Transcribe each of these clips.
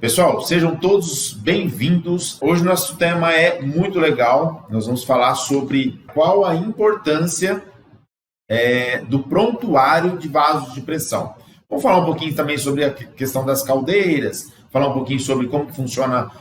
Pessoal, sejam todos bem-vindos. Hoje nosso tema é muito legal. Nós vamos falar sobre qual a importância do prontuário de vasos de pressão. Vamos falar um pouquinho também sobre a questão das caldeiras, falar um pouquinho sobre como funciona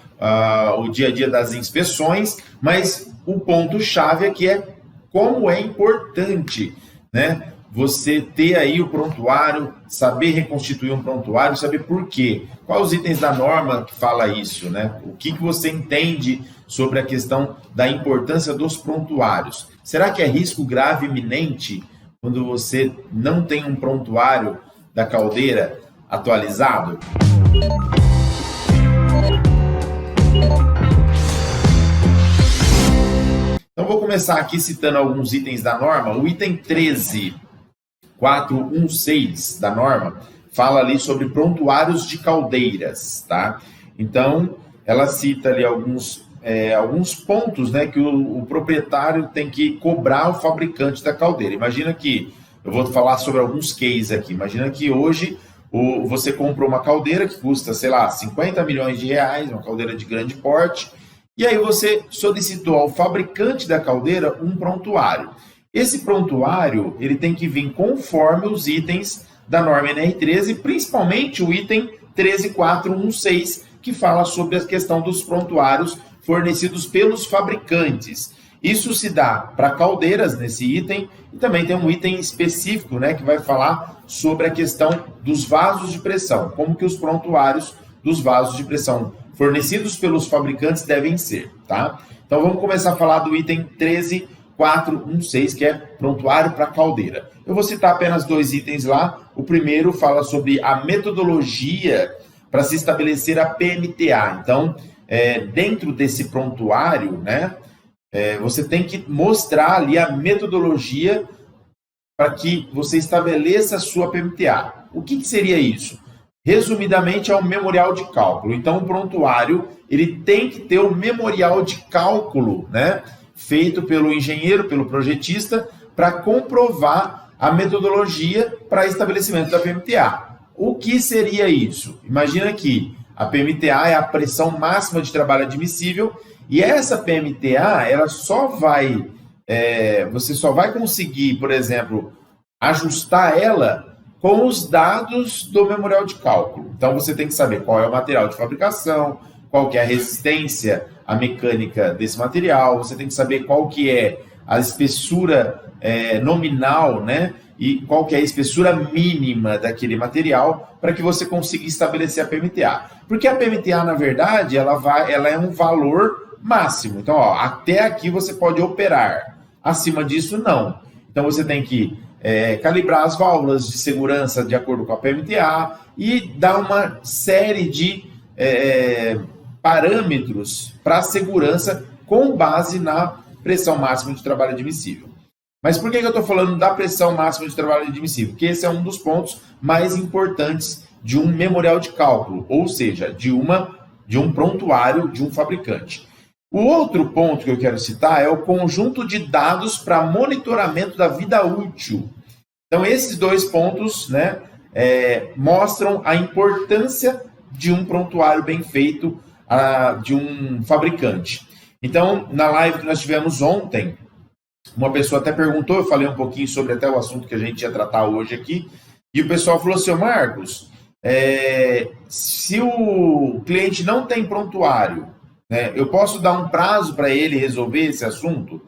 o dia a dia das inspeções, mas o ponto-chave aqui é como é importante, né? Você ter aí o prontuário, saber reconstituir um prontuário, saber por quê. Quais os itens da norma que fala isso, né? O que você entende sobre a questão da importância dos prontuários? Será que é risco grave iminente quando você não tem um prontuário da caldeira atualizado? Então vou começar aqui citando alguns itens da norma. O item 13416 da norma fala ali sobre prontuários de caldeiras, tá? Então, ela cita ali alguns pontos, né, que o proprietário tem que cobrar o fabricante da caldeira. Imagina que, eu vou falar sobre alguns cases aqui, imagina que hoje você comprou uma caldeira que custa, sei lá, 50 milhões de reais, uma caldeira de grande porte, e aí você solicitou ao fabricante da caldeira um prontuário. Esse prontuário, ele tem que vir conforme os itens da norma NR13, principalmente o item 13416, que fala sobre a questão dos prontuários fornecidos pelos fabricantes. Isso se dá para caldeiras nesse item, e também tem um item específico, né, que vai falar sobre a questão dos vasos de pressão, como que os prontuários dos vasos de pressão fornecidos pelos fabricantes devem ser, tá? Então vamos começar a falar do item 13416, que é prontuário para caldeira. Eu vou citar apenas dois itens lá. O primeiro fala sobre a metodologia para se estabelecer a PMTA. Então, dentro desse prontuário, né, você tem que mostrar ali a metodologia para que você estabeleça a sua PMTA. O que seria isso? Resumidamente, é um memorial de cálculo. Então, o prontuário ele tem que ter um memorial de cálculo, né, feito pelo engenheiro, pelo projetista, para comprovar a metodologia para estabelecimento da PMTA. O que seria isso? Imagina que a PMTA é a pressão máxima de trabalho admissível, e essa PMTA ela você só vai conseguir, por exemplo, ajustar ela com os dados do memorial de cálculo. Então, você tem que saber qual é o material de fabricação, qual que é a resistência à mecânica desse material, você tem que saber qual que é a espessura nominal, né? E qual que é a espessura mínima daquele material para que você consiga estabelecer a PMTA. Porque a PMTA, na verdade, ela é um valor máximo. Então, até aqui você pode operar. Acima disso, não. Então, você tem que calibrar as válvulas de segurança de acordo com a PMTA e dar uma série de parâmetros para a segurança com base na pressão máxima de trabalho admissível. Mas por que eu estou falando da pressão máxima de trabalho admissível? Porque esse é um dos pontos mais importantes de um memorial de cálculo, ou seja, de um prontuário de um fabricante. O outro ponto que eu quero citar é o conjunto de dados para monitoramento da vida útil. Então, esses dois pontos, né, mostram a importância de um prontuário bem feito de um fabricante. Então, na live que nós tivemos ontem, uma pessoa até perguntou, eu falei um pouquinho sobre até o assunto que a gente ia tratar hoje aqui, e o pessoal falou assim: Marcos, se o cliente não tem prontuário, né, eu posso dar um prazo para ele resolver esse assunto?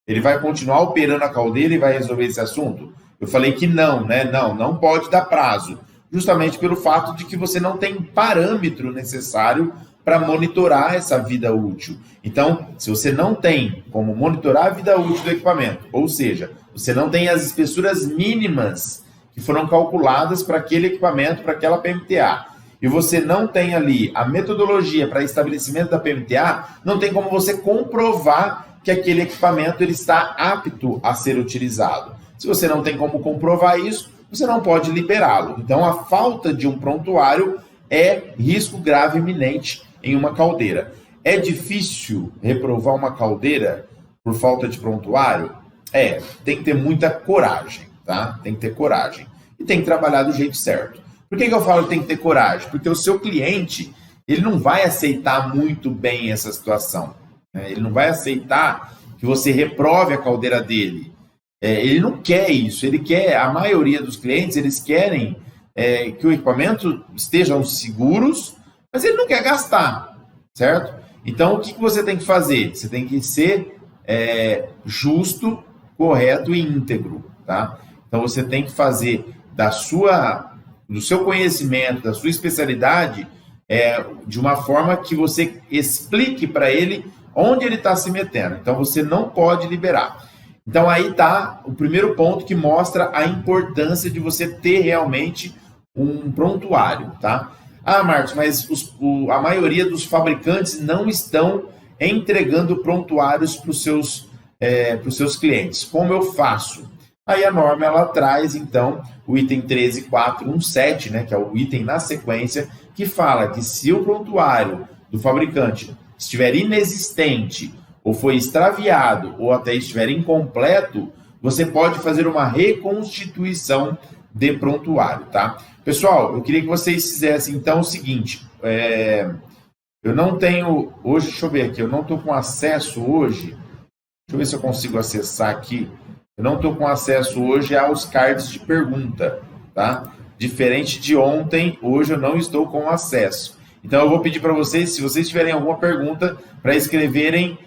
Ele vai continuar operando a caldeira e vai resolver esse assunto? Eu falei que não, né? Não pode dar prazo, justamente pelo fato de que você não tem parâmetro necessário para monitorar essa vida útil. Então, se você não tem como monitorar a vida útil do equipamento, ou seja, você não tem as espessuras mínimas que foram calculadas para aquele equipamento, para aquela PMTA, e você não tem ali a metodologia para estabelecimento da PMTA, não tem como você comprovar que aquele equipamento ele está apto a ser utilizado. Se você não tem como comprovar isso, você não pode liberá-lo. Então, a falta de um prontuário é risco grave iminente em uma caldeira. É difícil reprovar uma caldeira por falta de prontuário? Tem que ter muita coragem, tá? Tem que ter coragem. E tem que trabalhar do jeito certo. Por que eu falo que tem que ter coragem? Porque o seu cliente, ele não vai aceitar muito bem essa situação, né? Ele não vai aceitar que você reprove a caldeira dele. Ele não quer isso, ele quer, a maioria dos clientes, eles querem que o equipamento estejam seguros, mas ele não quer gastar, certo? Então, o que você tem que fazer? Você tem que ser justo, correto e íntegro, tá? Então, você tem que fazer do seu conhecimento, da sua especialidade, de uma forma que você explique para ele onde ele está se metendo. Então, você não pode liberar. Então, aí está o primeiro ponto que mostra a importância de você ter realmente um prontuário, tá? Ah, Marcos, mas a maioria dos fabricantes não estão entregando prontuários para os seus clientes. Como eu faço? Aí a norma, ela traz, então, o item 13417, né, que é o item na sequência, que fala que se o prontuário do fabricante estiver inexistente, ou foi extraviado, ou até estiver incompleto, você pode fazer uma reconstituição de prontuário, tá? Pessoal, eu queria que vocês fizessem, então, o seguinte, eu não tenho, hoje, deixa eu ver aqui, eu não estou com acesso hoje, deixa eu ver se eu consigo acessar aqui, eu não estou com acesso hoje aos cards de pergunta, tá? Diferente de ontem, hoje eu não estou com acesso. Então, eu vou pedir para vocês, se vocês tiverem alguma pergunta, para escreverem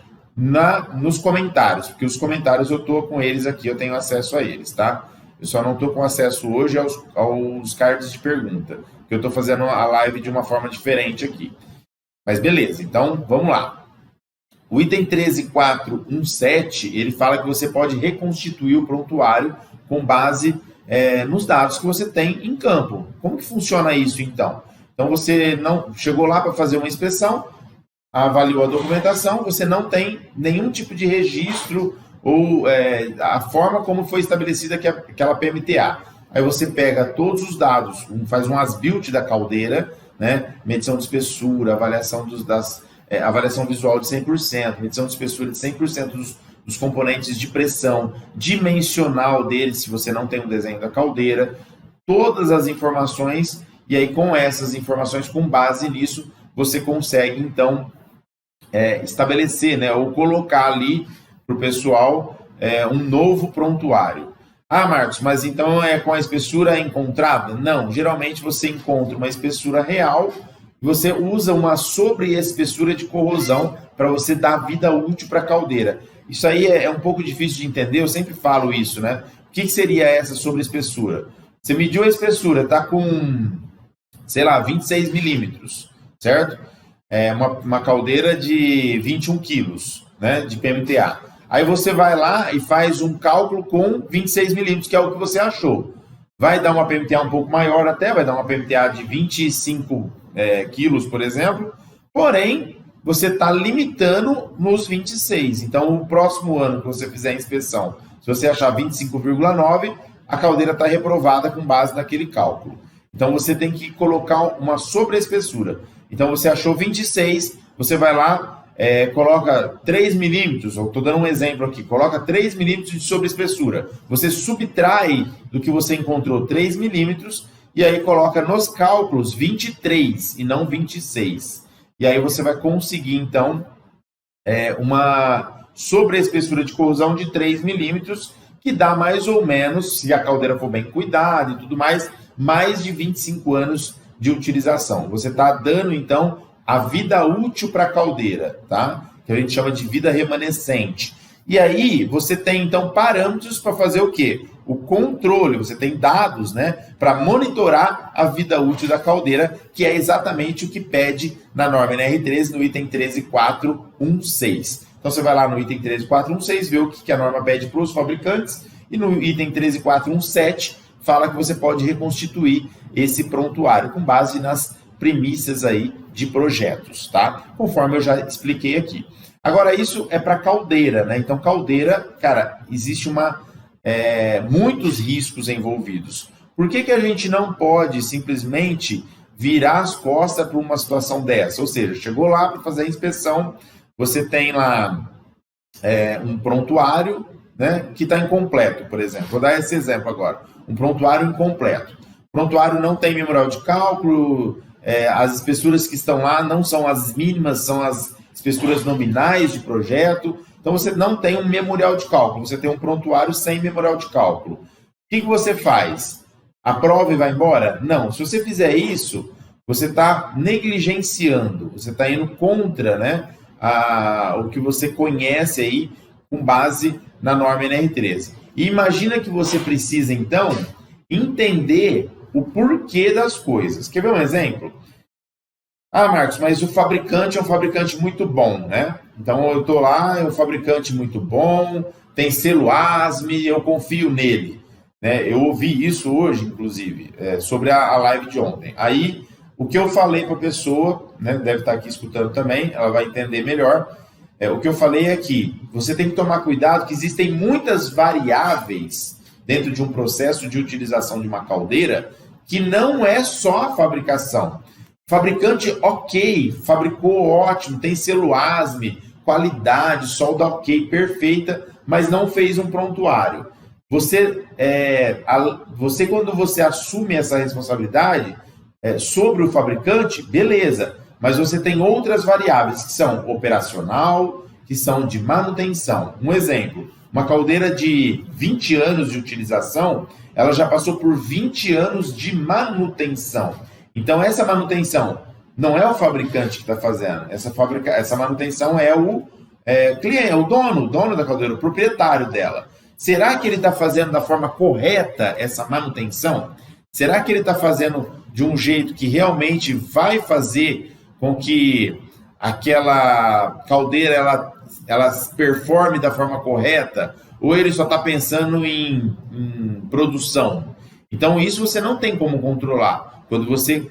nos comentários, porque os comentários eu estou com eles aqui, eu tenho acesso a eles, tá? Eu só não estou com acesso hoje aos cards de pergunta, porque eu estou fazendo a live de uma forma diferente aqui. Mas beleza, então vamos lá. O item 13417, ele fala que você pode reconstituir o prontuário com base nos dados que você tem em campo. Como que funciona isso, então? Então, você não chegou lá para fazer uma inspeção, avaliou a documentação, você não tem nenhum tipo de registro ou a forma como foi estabelecida aquela PMTA. Aí você pega todos os dados, faz um as-built da caldeira, né? Medição de espessura, avaliação avaliação visual de 100%, medição de espessura de 100% dos componentes de pressão, dimensional deles, se você não tem um desenho da caldeira, todas as informações, e aí com essas informações, com base nisso, você consegue, então, estabelecer, né, ou colocar ali para o pessoal um novo prontuário. Ah, Marcos, mas então é com a espessura encontrada? Não, geralmente você encontra uma espessura real e você usa uma sobreespessura de corrosão para você dar vida útil para a caldeira. Isso aí é um pouco difícil de entender, eu sempre falo isso, né? O que seria essa sobreespessura? Você mediu a espessura, está com, sei lá, 26 milímetros, certo? Uma caldeira de 21 quilos, né, de PMTA. Aí você vai lá e faz um cálculo com 26 milímetros, que é o que você achou. Vai dar uma PMTA um pouco maior até, vai dar uma PMTA de 25 quilos, por exemplo, porém, você está limitando nos 26. Então, o próximo ano que você fizer a inspeção, se você achar 25,9, a caldeira está reprovada com base naquele cálculo. Então, você tem que colocar uma sobreespessura. Então, você achou 26, você vai lá, coloca 3 milímetros, eu estou dando um exemplo aqui, coloca 3 milímetros de sobreespessura. Você subtrai do que você encontrou 3 milímetros e aí coloca nos cálculos 23 e não 26. E aí você vai conseguir, então, uma sobreespessura de corrosão de 3 milímetros, que dá mais ou menos, se a caldeira for bem cuidada e tudo mais de 25 anos de utilização. Você está dando, então, a vida útil para a caldeira, tá? Que a gente chama de vida remanescente. E aí, você tem, então, parâmetros para fazer o quê? O controle, você tem dados, né, para monitorar a vida útil da caldeira, que é exatamente o que pede na norma NR13, no item 13416. Então, você vai lá no item 13416, vê o que a norma pede para os fabricantes, e no item 13417, fala que você pode reconstituir esse prontuário com base nas premissas aí de projetos, tá? Conforme eu já expliquei aqui. Agora, isso é para caldeira, né? Então, caldeira, cara, existe muitos riscos envolvidos. Por que a gente não pode simplesmente virar as costas para uma situação dessa? Ou seja, chegou lá para fazer a inspeção, você tem lá um prontuário, né, que está incompleto, por exemplo. Vou dar esse exemplo agora. Um prontuário incompleto. O prontuário não tem memorial de cálculo, as espessuras que estão lá não são as mínimas, são as espessuras nominais de projeto. Então, você não tem um memorial de cálculo, você tem um prontuário sem memorial de cálculo. O que você faz? Aprova e vai embora? Não. Se você fizer isso, você está negligenciando, você está indo contra, né, o que você conhece aí com base na norma NR13. E imagina que você precisa, então, entender o porquê das coisas. Quer ver um exemplo? Ah, Marcos, mas o fabricante é um fabricante muito bom, né? Então eu estou lá, é um fabricante muito bom, tem selo ASME, eu confio nele. Né? Eu ouvi isso hoje, inclusive, sobre a live de ontem. Aí, o que eu falei para a pessoa, né, deve estar aqui escutando também, ela vai entender melhor. O que eu falei é que você tem que tomar cuidado que existem muitas variáveis dentro de um processo de utilização de uma caldeira que não é só a fabricação. Fabricante ok, fabricou ótimo, tem selo ASME, qualidade, solda ok, perfeita, mas não fez um prontuário. Você quando você assume essa responsabilidade sobre o fabricante, beleza, mas você tem outras variáveis que são operacional, que são de manutenção. Um exemplo, uma caldeira de 20 anos de utilização, ela já passou por 20 anos de manutenção. Então, essa manutenção não é o fabricante que está fazendo. Essa manutenção é o cliente, é o dono da caldeira, o proprietário dela. Será que ele está fazendo da forma correta essa manutenção? Será que ele está fazendo de um jeito que realmente vai fazer com que aquela caldeira ela performe da forma correta? Ou ele só está pensando em produção? Então, isso você não tem como controlar. Quando você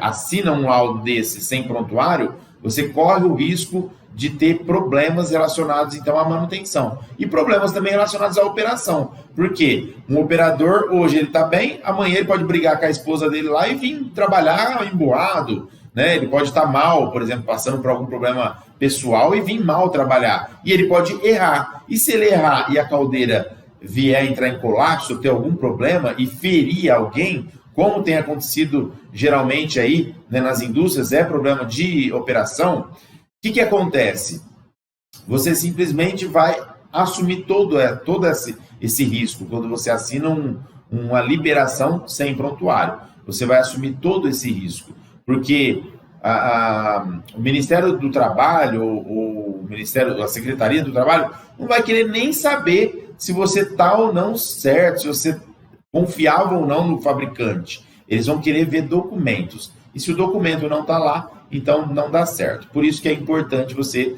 assina um laudo desse sem prontuário, você corre o risco de ter problemas relacionados, então, à manutenção. E problemas também relacionados à operação. Por quê? Um operador, hoje ele está bem, amanhã ele pode brigar com a esposa dele lá e vir trabalhar emboado, né? Ele pode estar mal, por exemplo, passando por algum problema pessoal e vir mal trabalhar. E ele pode errar. E se ele errar e a caldeira vier entrar em colapso, ter algum problema e ferir alguém, como tem acontecido geralmente aí, né, nas indústrias, é problema de operação, o que acontece? Você simplesmente vai assumir todo esse risco quando você assina uma liberação sem prontuário. Você vai assumir todo esse risco, porque o Ministério do Trabalho, a Secretaria do Trabalho, não vai querer nem saber se você está ou não certo, se você confiava ou não no fabricante. Eles vão querer ver documentos. E se o documento não está lá, então não dá certo. Por isso que é importante você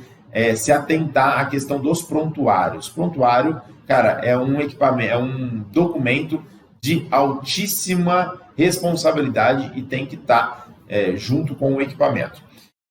se atentar à questão dos prontuários. Prontuário, cara, é um equipamento, é um documento de altíssima responsabilidade e tem que estar junto com o equipamento.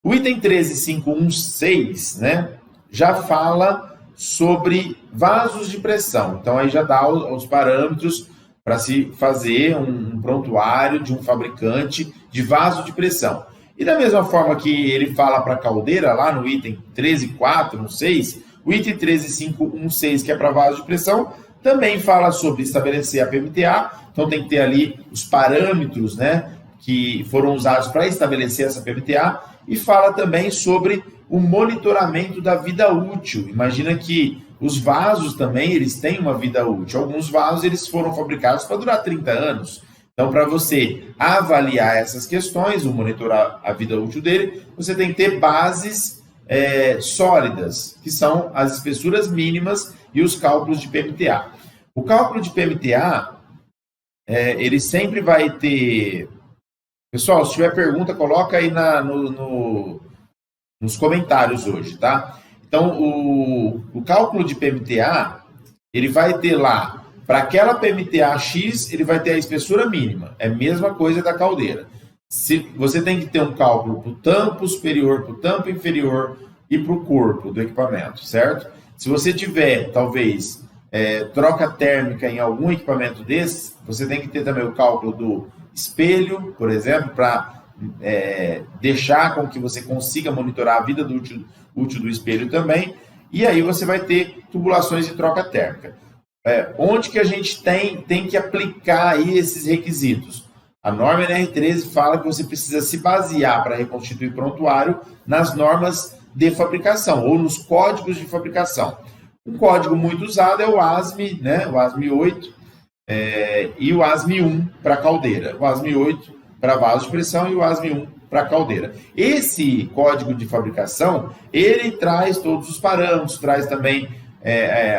O item 13516, né, já fala sobre vasos de pressão. Então, aí já dá os parâmetros para se fazer um prontuário de um fabricante de vaso de pressão. E da mesma forma que ele fala para a caldeira, lá no item 13416, o item 13516, que é para vaso de pressão, também fala sobre estabelecer a PMTA. Então, tem que ter ali os parâmetros, né, que foram usados para estabelecer essa PMTA, e fala também sobre o monitoramento da vida útil. Imagina que os vasos também, eles têm uma vida útil. Alguns vasos, eles foram fabricados para durar 30 anos. Então, para você avaliar essas questões, o monitorar a vida útil dele, você tem que ter bases sólidas, que são as espessuras mínimas e os cálculos de PMTA. O cálculo de PMTA, ele sempre vai ter... Pessoal, se tiver pergunta, coloca aí nos comentários hoje, tá? Então, o cálculo de PMTA, ele vai ter lá, para aquela PMTA X, ele vai ter a espessura mínima. É a mesma coisa da caldeira. Você tem que ter um cálculo para o tampo superior, para o tampo inferior e para o corpo do equipamento, certo? Se você tiver, talvez, troca térmica em algum equipamento desse, você tem que ter também o cálculo do espelho, por exemplo, para deixar com que você consiga monitorar a vida útil do espelho também, e aí você vai ter tubulações de troca térmica. Onde que a gente tem que aplicar aí esses requisitos? A norma NR13 fala que você precisa se basear para reconstituir prontuário nas normas de fabricação ou nos códigos de fabricação. Um código muito usado é o ASME, né? O ASME 8 e o ASME 1 para caldeira. O ASME 8 para vaso de pressão e o ASME 1 para caldeira. Esse código de fabricação, ele traz todos os parâmetros, traz também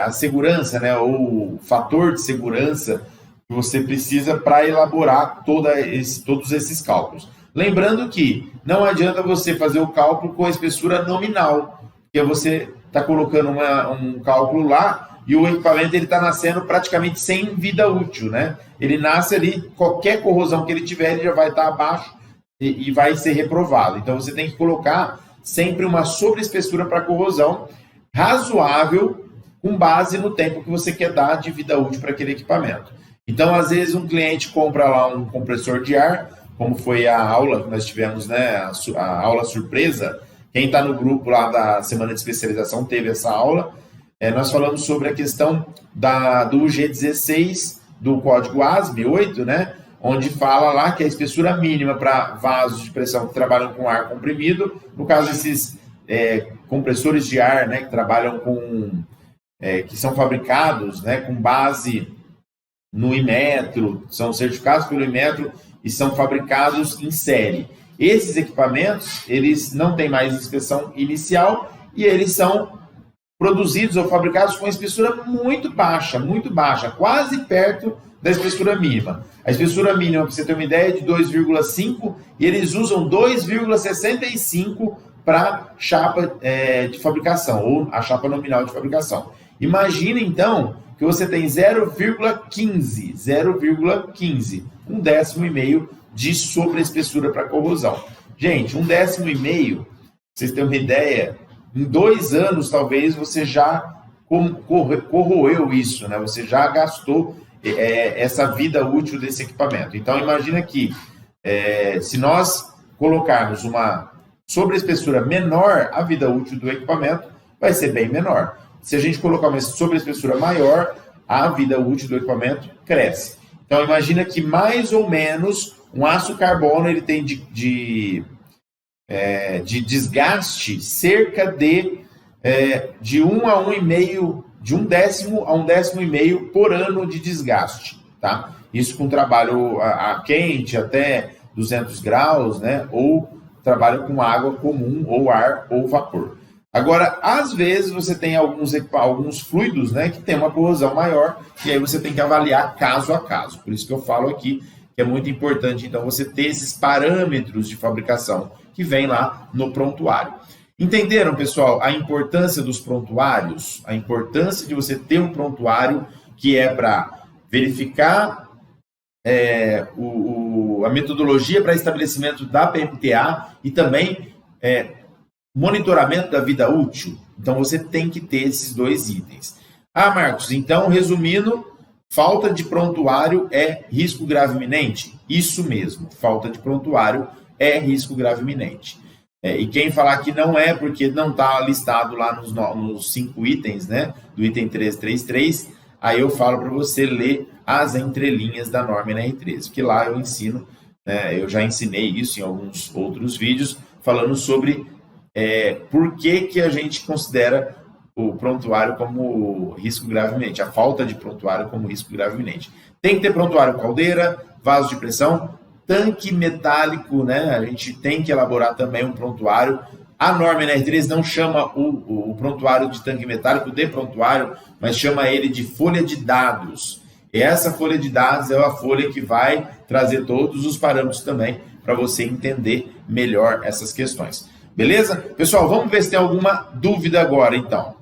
a segurança, né? Ou o fator de segurança que você precisa para elaborar todos esses cálculos. Lembrando que não adianta você fazer o cálculo com a espessura nominal, porque você está colocando um cálculo lá e o equipamento está nascendo praticamente sem vida útil, né? Ele nasce ali, qualquer corrosão que ele tiver, ele já vai estar abaixo e vai ser reprovado. Então, você tem que colocar sempre uma sobreespessura para corrosão razoável, com base no tempo que você quer dar de vida útil para aquele equipamento. Então, às vezes, um cliente compra lá um compressor de ar, como foi a aula que nós tivemos, né, a aula surpresa. Quem está no grupo lá da Semana de Especialização teve essa aula. Nós falamos sobre a questão do UG16, do código ASME 8, né, onde fala lá que a espessura mínima para vasos de pressão que trabalham com ar comprimido, no caso, esses compressores de ar, né, que trabalham que são fabricados, né, com base no Inmetro, são certificados pelo Inmetro e são fabricados em série. Esses equipamentos, eles não têm mais inspeção inicial e eles são produzidos ou fabricados com espessura muito baixa, quase perto da espessura mínima. A espessura mínima, para você ter uma ideia, é de 2,5 e eles usam 2,65 para chapa de fabricação, ou a chapa nominal de fabricação. Imagina, então, que você tem 0,15, um décimo e meio de sobreespessura para corrosão. Gente, um décimo e meio, pra vocês terem uma ideia, em 2 anos, talvez, você já corroeu isso, né? Você já gastou essa vida útil desse equipamento. Então, imagina que se nós colocarmos uma sobreespessura menor, a vida útil do equipamento vai ser bem menor. Se a gente colocar uma sobreespessura maior, a vida útil do equipamento cresce. Então, imagina que mais ou menos um aço carbono ele tem de desgaste cerca de 1 a 1,5, de 1/10 a 1,5 por ano de desgaste, tá? Isso com trabalho a quente, até 200 graus, né? Ou trabalho com água comum, ou ar, ou vapor. Agora, às vezes, você tem alguns fluidos, né, que tem uma corrosão maior, e aí você tem que avaliar caso a caso. Por isso que eu falo aqui que é muito importante, então, você ter esses parâmetros de fabricação que vem lá no prontuário. Entenderam, pessoal, a importância dos prontuários? A importância de você ter um prontuário que é para verificar a metodologia para estabelecimento da PMTA e também monitoramento da vida útil. Então, você tem que ter esses 2 itens. Ah, Marcos, então, resumindo, falta de prontuário é risco grave iminente? Isso mesmo, falta de prontuário é risco grave iminente. E quem falar que não é, porque não está listado lá nos 5 itens, né, do item 333, aí eu falo para você ler as entrelinhas da norma NR13, que lá eu ensino, né, eu já ensinei isso em alguns outros vídeos, falando sobre por que a gente considera o prontuário como risco grave iminente, a falta de prontuário como risco grave iminente. Tem que ter prontuário caldeira, vaso de pressão, tanque metálico, né? A gente tem que elaborar também um prontuário. A norma NR13 não chama o prontuário de tanque metálico de prontuário, mas chama ele de folha de dados. E essa folha de dados é a folha que vai trazer todos os parâmetros também para você entender melhor essas questões. Beleza? Pessoal, vamos ver se tem alguma dúvida agora, então.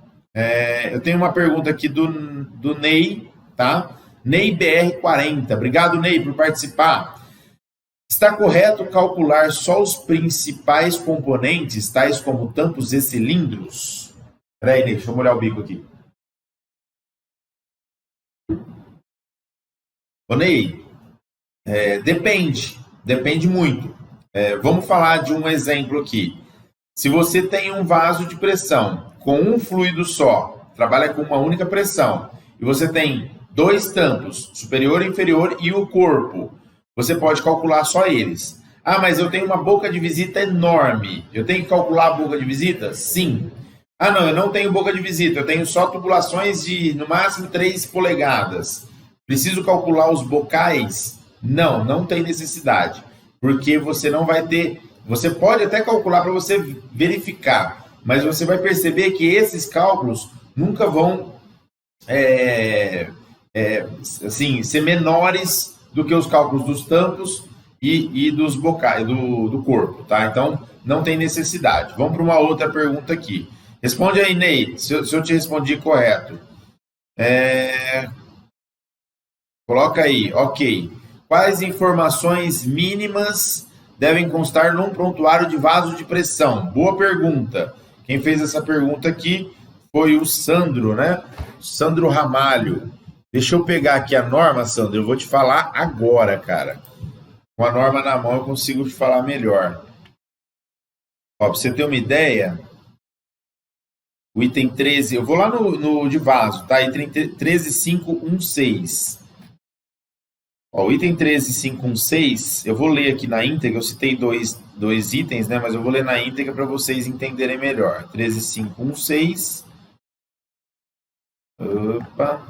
Eu tenho uma pergunta aqui do Ney, tá? Ney BR40. Obrigado, Ney, por participar. Está correto calcular só os principais componentes, tais como tampos e cilindros? Espera aí, Ney, deixa eu molhar o bico aqui. Ô, Ney, depende muito. Vamos falar de um exemplo aqui. Se você tem um vaso de pressão com um fluido só, trabalha com uma única pressão, e você tem 2 tampos, superior e inferior, e o corpo, você pode calcular só eles. Ah, mas eu tenho uma boca de visita enorme. Eu tenho que calcular a boca de visita? Sim. Ah, não, eu não tenho boca de visita. Eu tenho só tubulações de, no máximo, 3 polegadas. Preciso calcular os bocais? Não, não tem necessidade. Porque você não vai ter... Você pode até calcular para você verificar, mas você vai perceber que esses cálculos nunca vão assim, ser menores do que os cálculos dos tampos e dos bocais do corpo, tá? Então, não tem necessidade. Vamos para uma outra pergunta aqui. Responde aí, Ney, se eu te respondi correto. Coloca aí, ok. Quais informações mínimas devem constar num prontuário de vaso de pressão? Boa pergunta. Quem fez essa pergunta aqui foi o Sandro, né? Sandro Ramalho. Deixa eu pegar aqui a norma, Sandro. Eu vou te falar agora, cara. Com a norma na mão eu consigo te falar melhor. Ó, pra você ter uma ideia, o item 13... Eu vou lá no de vaso, tá? Item 13516. Ó, o item 13516, eu vou ler aqui na íntegra. Eu citei dois itens, né? Mas eu vou ler na íntegra para vocês entenderem melhor. 13516... Opa.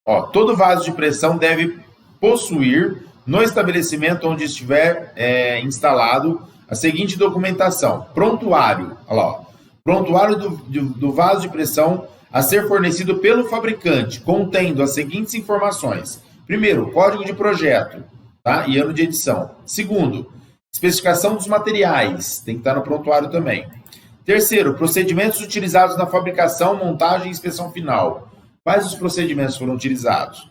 Ó, todo vaso de pressão deve possuir, no estabelecimento onde estiver instalado, a seguinte documentação. Prontuário. Olha lá, ó. Prontuário do vaso de pressão a ser fornecido pelo fabricante, contendo as seguintes informações. Primeiro, código de projeto, tá? E ano de edição. Segundo, especificação dos materiais. Tem que estar no prontuário também. Terceiro, procedimentos utilizados na fabricação, montagem e inspeção final. Quais os procedimentos foram utilizados?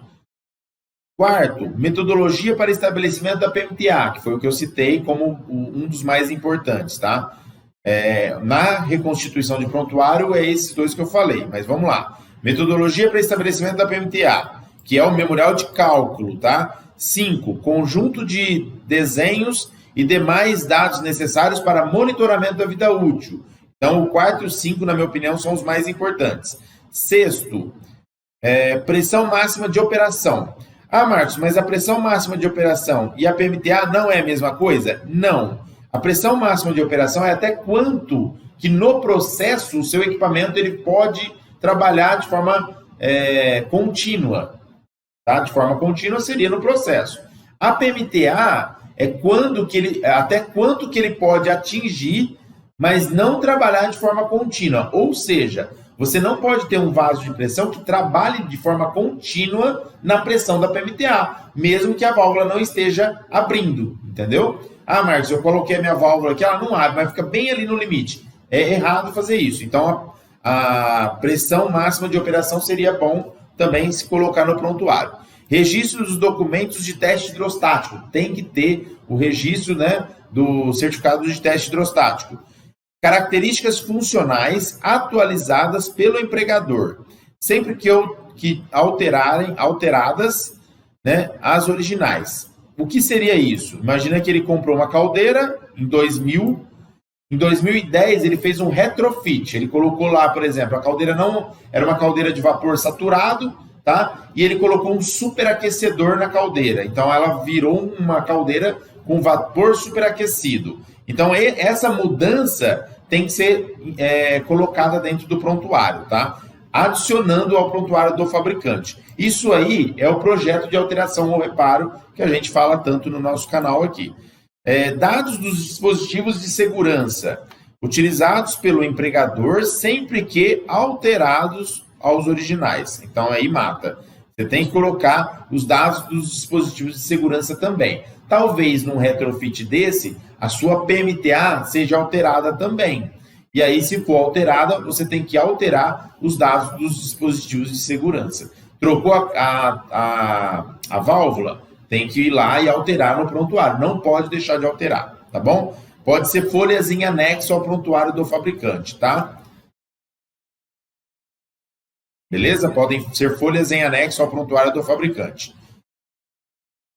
Quarto, metodologia para estabelecimento da PMTA, que foi o que eu citei como um dos mais importantes, tá? Na reconstituição de prontuário, é esses dois que eu falei, mas vamos lá. Metodologia para estabelecimento da PMTA, que é o memorial de cálculo, tá? 5, conjunto de desenhos e demais dados necessários para monitoramento da vida útil. Então, o 4 e o 5, na minha opinião, são os mais importantes. Sexto, pressão máxima de operação. Ah, Marcos, mas a pressão máxima de operação e a PMTA não é a mesma coisa? Não. A pressão máxima de operação é até quanto que no processo o seu equipamento ele pode trabalhar de forma contínua. Tá? De forma contínua seria no processo. A PMTA é até quanto que ele pode atingir, mas não trabalhar de forma contínua. Ou seja, você não pode ter um vaso de pressão que trabalhe de forma contínua na pressão da PMTA, mesmo que a válvula não esteja abrindo, entendeu? Ah, Marcos, eu coloquei a minha válvula aqui, ela não abre, mas fica bem ali no limite. É errado fazer isso. Então, a pressão máxima de operação seria bom também se colocar no prontuário. Registro dos documentos de teste hidrostático. Tem que ter o registro, né, do certificado de teste hidrostático. Características funcionais atualizadas pelo empregador. Sempre que alteradas, né, as originais. O que seria isso? Imagina que ele comprou uma caldeira em 2000. Em 2010, ele fez um retrofit. Ele colocou lá, por exemplo, a caldeira não era uma caldeira de vapor saturado, tá? E ele colocou um superaquecedor na caldeira. Então, ela virou uma caldeira com vapor superaquecido. Então, essa mudança tem que ser colocada dentro do prontuário, tá? Adicionando ao prontuário do fabricante. Isso aí é o projeto de alteração ou reparo que a gente fala tanto no nosso canal aqui. Dados dos dispositivos de segurança utilizados pelo empregador sempre que alterados aos originais. Então, aí mata. Você tem que colocar os dados dos dispositivos de segurança também. Talvez num retrofit desse, a sua PMTA seja alterada também. E aí, se for alterada, você tem que alterar os dados dos dispositivos de segurança. Trocou a válvula, tem que ir lá e alterar no prontuário. Não pode deixar de alterar, tá bom? Pode ser folhas em anexo ao prontuário do fabricante, tá? Beleza? Podem ser folhas em anexo ao prontuário do fabricante.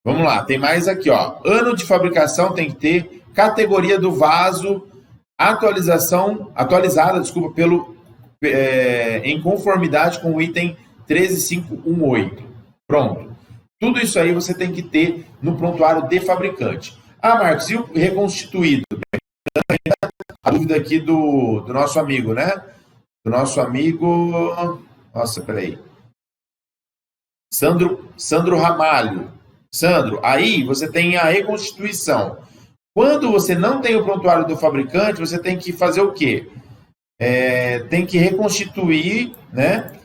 Vamos lá, tem mais aqui, ó. Ano de fabricação tem que ter, categoria do vaso, atualizada, em conformidade com o item 13518. Pronto. Tudo isso aí você tem que ter no prontuário de fabricante. Ah, Marcos, e o reconstituído? A dúvida aqui do nosso amigo, né? Do nosso amigo... Nossa, peraí. Sandro Ramalho. Sandro, aí você tem a reconstituição. Quando você não tem o prontuário do fabricante, você tem que fazer o quê? Tem que reconstituir, né?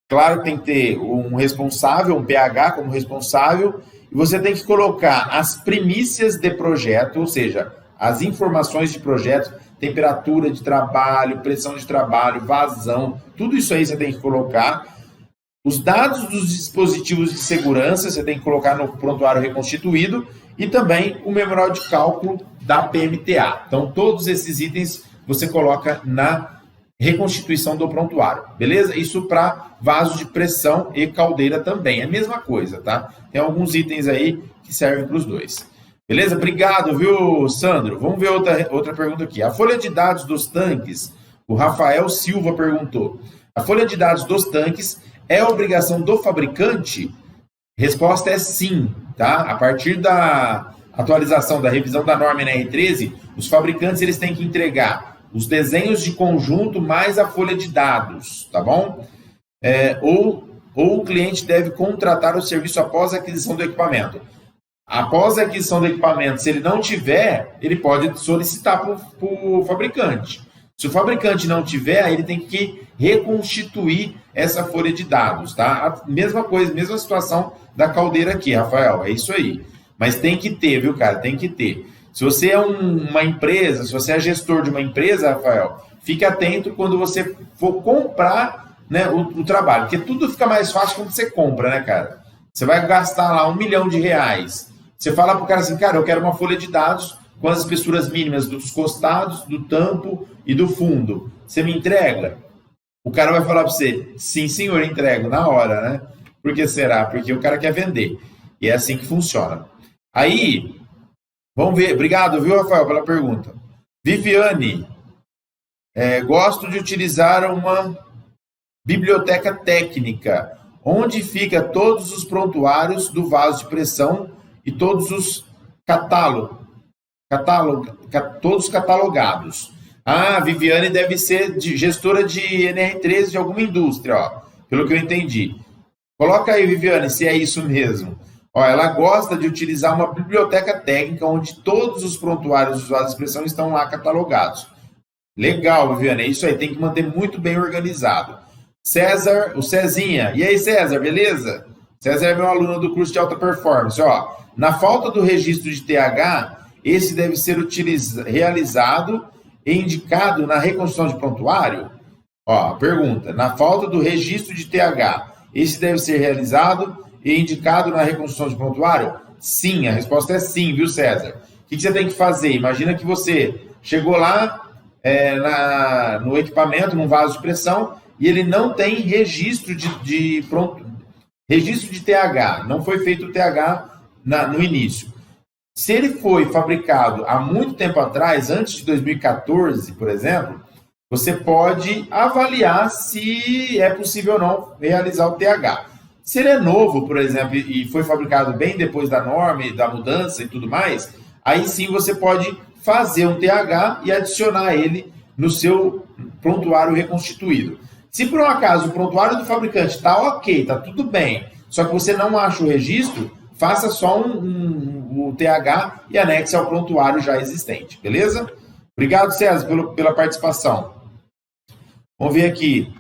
Claro que tem que ter um responsável, um PH como responsável, e você tem que colocar as primícias de projeto, ou seja, as informações de projeto, temperatura de trabalho, pressão de trabalho, vazão, tudo isso aí você tem que colocar. Os dados dos dispositivos de segurança você tem que colocar no prontuário reconstituído e também o memorial de cálculo da PMTA. Então, todos esses itens você coloca na reconstituição do prontuário, beleza? Isso para vaso de pressão e caldeira também, é a mesma coisa, tá? Tem alguns itens aí que servem para os dois. Beleza? Obrigado, viu, Sandro? Vamos ver outra pergunta aqui. A folha de dados dos tanques, o Rafael Silva perguntou. A folha de dados dos tanques é obrigação do fabricante? Resposta é sim, tá? A partir da atualização, da revisão da norma NR13, os fabricantes eles têm que entregar os desenhos de conjunto mais a folha de dados, tá bom? Ou o cliente deve contratar o serviço após a aquisição do equipamento. Após a aquisição do equipamento, se ele não tiver, ele pode solicitar para o fabricante. Se o fabricante não tiver, ele tem que reconstituir essa folha de dados, tá? A mesma coisa, mesma situação da caldeira aqui, Rafael, é isso aí. Mas tem que ter, viu, cara? Tem que ter. Se você é uma empresa, se você é gestor de uma empresa, Rafael, fique atento quando você for comprar, né, o trabalho, porque tudo fica mais fácil quando você compra, né, cara? Você vai gastar lá R$1 milhão. Você fala para o cara assim, cara, eu quero uma folha de dados com as espessuras mínimas dos costados, do tampo e do fundo. Você me entrega? O cara vai falar para você, sim, senhor, entrego, na hora, né? Por que será? Porque o cara quer vender. E é assim que funciona. Aí, vamos ver. Obrigado, viu, Rafael, pela pergunta. Viviane, gosto de utilizar uma biblioteca técnica, onde fica todos os prontuários do vaso de pressão e todos os todos catalogados. Ah, Viviane deve ser gestora de NR13 de alguma indústria, ó, pelo que eu entendi. Coloca aí, Viviane, se é isso mesmo. Ó, ela gosta de utilizar uma biblioteca técnica onde todos os prontuários dos vasos de pressão estão lá catalogados. Legal, Viviane, é isso aí, tem que manter muito bem organizado. César, o Cezinha. E aí, César, beleza? César é meu aluno do curso de alta performance. Ó, na falta do registro de TH, esse deve ser realizado e indicado na reconstrução de prontuário? Ó, pergunta. Na falta do registro de TH, esse deve ser realizado e indicado na reconstrução de prontuário? Sim, a resposta é sim, viu, César? O que você tem que fazer? Imagina que você chegou lá no equipamento, num vaso de pressão, e ele não tem registro registro de TH, não foi feito o TH no início. Se ele foi fabricado há muito tempo atrás, antes de 2014, por exemplo, você pode avaliar se é possível ou não realizar o TH. Se ele é novo, por exemplo, e foi fabricado bem depois da norma e da mudança e tudo mais, aí sim você pode fazer um TH e adicionar ele no seu prontuário reconstituído. Se por um acaso o prontuário do fabricante está ok, está tudo bem, só que você não acha o registro, faça só o TH e anexe ao prontuário já existente, beleza? Obrigado, César, pela participação. Vamos ver aqui.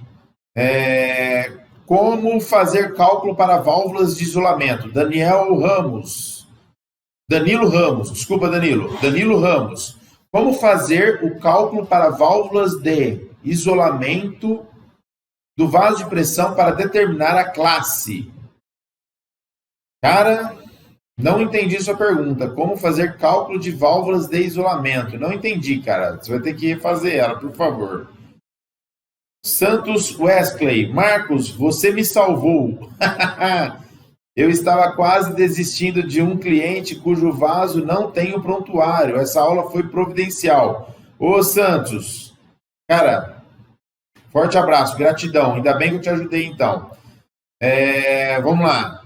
Como fazer cálculo para válvulas de isolamento? Danilo Ramos. Desculpa, Danilo. Danilo Ramos. Como fazer o cálculo para válvulas de isolamento do vaso de pressão para determinar a classe? Cara, não entendi sua pergunta. Como fazer cálculo de válvulas de isolamento? Não entendi, cara. Você vai ter que refazer ela, por favor. Santos Wesley. Marcos, você me salvou. Eu estava quase desistindo de um cliente cujo vaso não tem o prontuário. Essa aula foi providencial. Ô, Santos, cara, forte abraço, gratidão. Ainda bem que eu te ajudei, então. Vamos lá.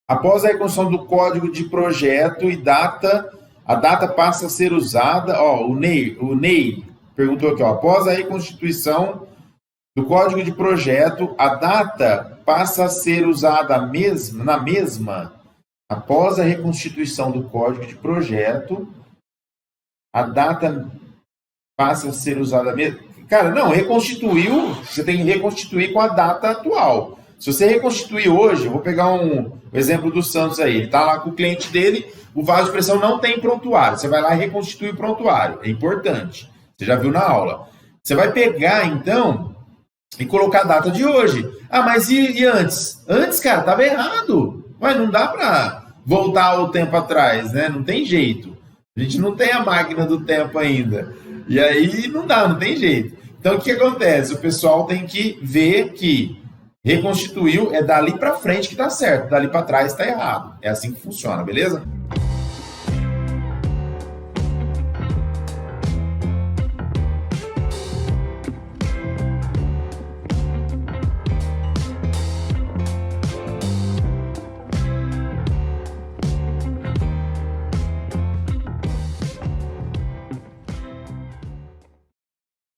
Após a reconstrução do código de projeto e data, a data passa a ser usada. Ó, o Ney perguntou aqui, ó, após a reconstituição do código de projeto, a data passa a ser usada na mesma. Após a reconstituição do código de projeto, a data passa a ser usada mesmo. Cara, não, reconstituiu, você tem que reconstituir com a data atual. Se você reconstituir hoje, eu vou pegar o exemplo do Santos aí, ele está lá com o cliente dele, o vaso de pressão não tem prontuário, você vai lá e reconstitui o prontuário, é importante, você já viu na aula. Você vai pegar, então, e colocar a data de hoje. Ah, mas e antes? Antes, cara, estava errado. Mas não dá para voltar o tempo atrás, né? Não tem jeito. A gente não tem a máquina do tempo ainda. E aí não dá, não tem jeito. Então, o que acontece? O pessoal tem que ver que reconstituiu é dali para frente que está certo, dali para trás está errado. É assim que funciona, beleza?